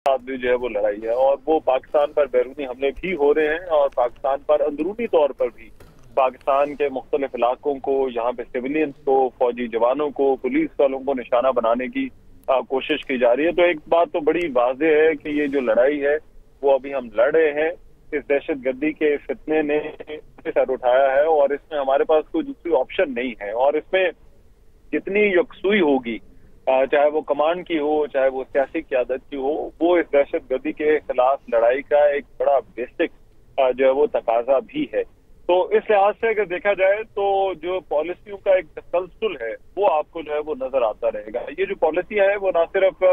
साथ भी जो है वो लड़ाई है, और वो पाकिस्तान पर बैरूनी हमले भी हो रहे हैं और पाकिस्तान पर अंदरूनी तौर पर भी पाकिस्तान के मुख्तलिफ इलाकों को, यहाँ पे सिविलियंस को, फौजी जवानों को, पुलिस वालों को निशाना बनाने की कोशिश की जा रही है। तो एक बात तो बड़ी वाज़ेह है कि ये जो लड़ाई है वो अभी हम लड़ रहे हैं, इस दहशतगर्दी के फितने ने सर उठाया है और इसमें हमारे पास कोई दूसरी ऑप्शन नहीं है। और इसमें जितनी यकसुई होगी, चाहे वो कमांड की हो, चाहे वो सियासी क़यादत की हो, वो इस दहशतगर्दी के खिलाफ लड़ाई का एक बड़ा बेसिक जो है वो तकाजा भी है। तो इस लिहाज से अगर देखा जाए तो जो पॉलिसियों का एक तसलसल है वो आपको जो है वो नजर आता रहेगा। ये जो पॉलिसी है वो ना सिर्फ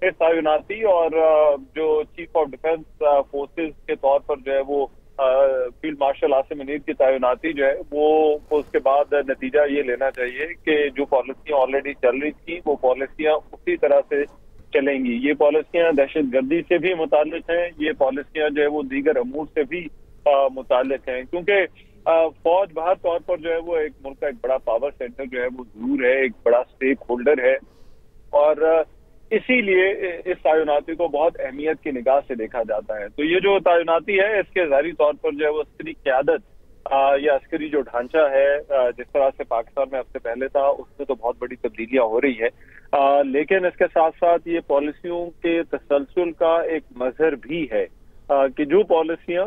इस तैनाती और जो चीफ ऑफ डिफेंस फोर्सेस के तौर पर जो है वो फील्ड मार्शल आसिम मुनीर की तैनाती जो है वो उसके बाद नतीजा ये लेना चाहिए कि जो पॉलिसियां ऑलरेडी चल रही थी वो पॉलिसियां उसी तरह से चलेंगी। ये पॉलिसियां दहशतगर्दी से भी मुताल्लिक हैं, ये पॉलिसियां जो है वो दीगर अमूर से भी मुताल्लिक हैं, क्योंकि फौज बाहर तौर पर जो है वो एक मुल्क का एक बड़ा पावर सेंटर जो है वो जरूर है, एक बड़ा स्टेक होल्डर है, और इसीलिए इस तैनाती को बहुत अहमियत की निगाह से देखा जाता है। तो ये जो तैनाती है इसके ज़ाहिरी तौर पर जो है वो अस्करी क़यादत या अस्करी जो ढांचा है जिस तरह से पाकिस्तान में अब से पहले था उसमें तो बहुत बड़ी तब्दीलियां हो रही है, लेकिन इसके साथ साथ ये पॉलिसियों के तसलसल का एक मजहर भी है कि जो पॉलिसियां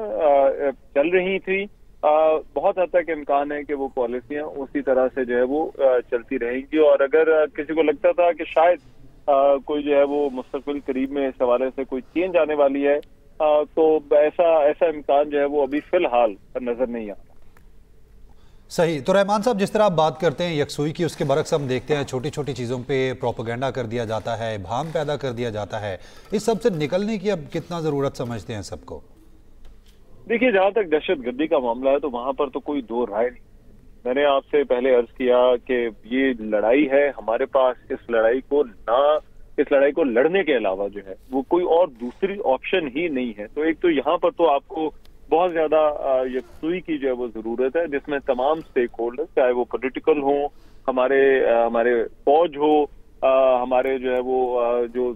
चल रही थी बहुत हद तक इम्कान है कि वो पॉलिसियां उसी तरह से जो है वो चलती रहेंगी। और अगर किसी को लगता था कि शायद कोई जो है वो मुस्तकबिल करीब में इस हवाले से कोई चेंज आने वाली है, तो ऐसा इम्कान जो है वो अभी फिलहाल नजर नहीं आता। सही। तो रहमान साहब, जिस तरह आप बात करते हैं यकसुई की, उसके बरक्स हम देखते हैं छोटी छोटी चीज़ों पे प्रोपेगेंडा कर दिया जाता है, भाम पैदा कर दिया जाता है। इस सब से निकलने की अब कितना ज़रूरत समझते हैं सबको? देखिए, जहाँ तक दहशतगर्दी का मामला है तो वहां पर तो कोई दो राय नहीं। मैंने आपसे पहले अर्ज किया कि ये लड़ाई है, हमारे पास इस लड़ाई को लड़ने के अलावा जो है वो कोई और दूसरी ऑप्शन ही नहीं है। तो एक तो यहाँ पर तो आपको बहुत ज्यादा यकसुई की जो है वो जरूरत है, जिसमें तमाम स्टेक होल्डर, चाहे वो पॉलिटिकल हो, हमारे फौज हो, हमारे जो है वो जो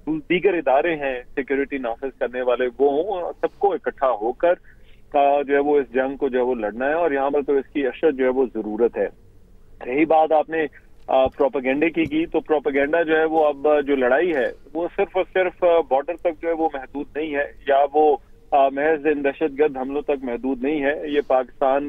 दीगर इदारे हैं सिक्योरिटी नाफिज करने वाले वो हों, सबको इकट्ठा होकर जो है वो इस जंग को जो है वो लड़ना है। और यहाँ पर तो इसकी अशद जो है वो जरूरत है। रही बात आपने प्रोपेगेंडे की, तो प्रोपेगेंडा जो है वो अब जो लड़ाई है वो सिर्फ और सिर्फ बॉर्डर तक जो है वो महदूद नहीं है, या वो महज इन दहशतगर्द हमलों तक महदूद नहीं है। ये पाकिस्तान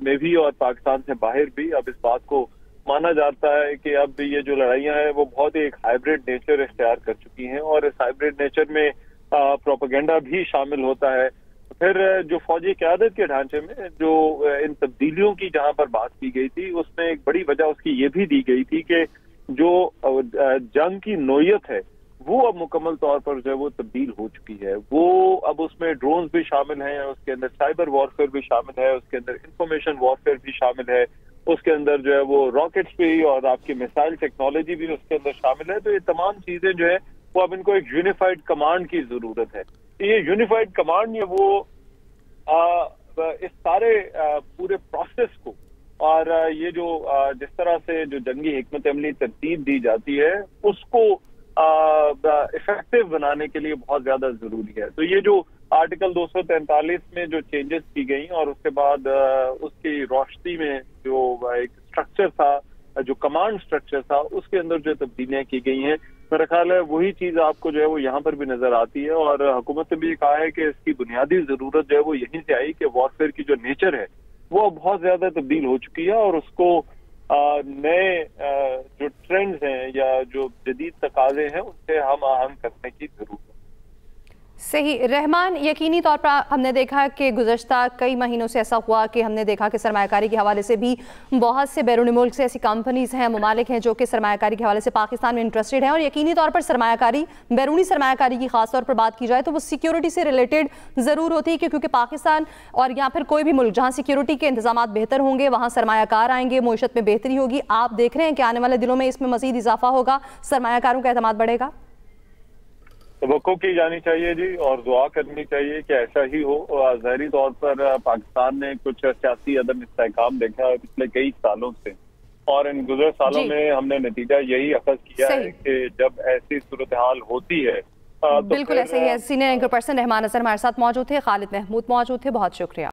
में भी और पाकिस्तान से बाहर भी अब इस बात को माना जाता है कि अब ये जो लड़ाइयां हैं वो बहुत ही एक हाइब्रिड नेचर इख्तियार कर चुकी हैं, और इस हाइब्रिड नेचर में प्रोपेगेंडा भी शामिल होता है। फिर जो फौजी क़यादत के ढांचे में जो इन तब्दीलियों की जहां पर बात की गई थी उसमें एक बड़ी वजह उसकी ये भी दी गई थी कि जो जंग की नोयत है वो अब मुकम्मल तौर पर जो है वो तब्दील हो चुकी है। वो अब उसमें ड्रोन्स भी शामिल हैं, उसके अंदर साइबर वॉरफेयर भी शामिल है, उसके अंदर इंफॉर्मेशन वॉरफेयर भी शामिल है, उसके अंदर जो है वो रॉकेट्स भी और आपकी मिसाइल टेक्नोलॉजी भी उसके अंदर शामिल है। तो ये तमाम चीजें जो है वो अब इनको एक यूनिफाइड कमांड की जरूरत है। ये यूनिफाइड कमांड ये वो इस सारे पूरे प्रोसेस को और ये जो जिस तरह से जो जंगी हिकमत अमली तरतीब दी जाती है उसको इफेक्टिव बनाने के लिए बहुत ज्यादा जरूरी है। तो ये जो आर्टिकल 243 में जो चेंजेस की गई और उसके बाद उसकी रोशनी में जो एक स्ट्रक्चर था, जो कमांड स्ट्रक्चर था, उसके अंदर जो तब्दीलियां की गई हैं, मेरा ख्याल है वही चीज आपको जो है वो यहाँ पर भी नजर आती है। और हुकूमत ने भी कहा है कि इसकी बुनियादी जरूरत जो है वो यहीं से आई कि वॉरफेयर की जो नेचर है वो बहुत ज्यादा तब्दील हो चुकी है और उसको नए जो ट्रेंड्स हैं या जो जदीद तकाजे हैं उनसे हम आहंग करने की जरूरत है। सही। रहमान, यकीनी तौर पर हमने देखा कि गुज़श्ता कई महीनों से ऐसा हुआ कि हमने देखा कि सरमायाकारी के हवाले से भी बहुत से बैरूनी मुल्क से ऐसी कंपनीज हैं, ममालिक हैं जो कि सरमायाकारी के हवाले से पाकिस्तान में इंटरेस्टेड हैं। और यकीनी तौर पर सरमायाकारी, बैरूनी सरमायाकारी की खास तौर पर बात की जाए तो वो सिक्योरिटी से रिलेटेड ज़रूर होती है, क्योंकि पाकिस्तान और या फिर कोई भी मुल्क जहाँ सिक्योरिटी के इंतजाम बेहतर होंगे वहाँ सरमायाकार आएंगे, मईशत में बेहतरी होगी। आप देख रहे हैं कि आने वाले दिनों में इसमें मज़ीद इजाफा होगा, सरमायाकारों का एतमाद बढ़ेगा? तवक्को की जानी चाहिए जी, और दुआ करनी चाहिए कि ऐसा ही हो। ज़ाहिरी तौर पर पाकिस्तान ने कुछ सियासी अदम इस्तेहकाम देखा है पिछले कई सालों से, और इन गुज़र सालों में हमने नतीजा यही अखज़ किया है कि जब ऐसी सूरत हाल होती है बिल्कुल ऐसे ही है। Senior anchor person Rahman Azhar हमारे साथ मौजूद थे, खालिद महमूद मौजूद थे, बहुत शुक्रिया।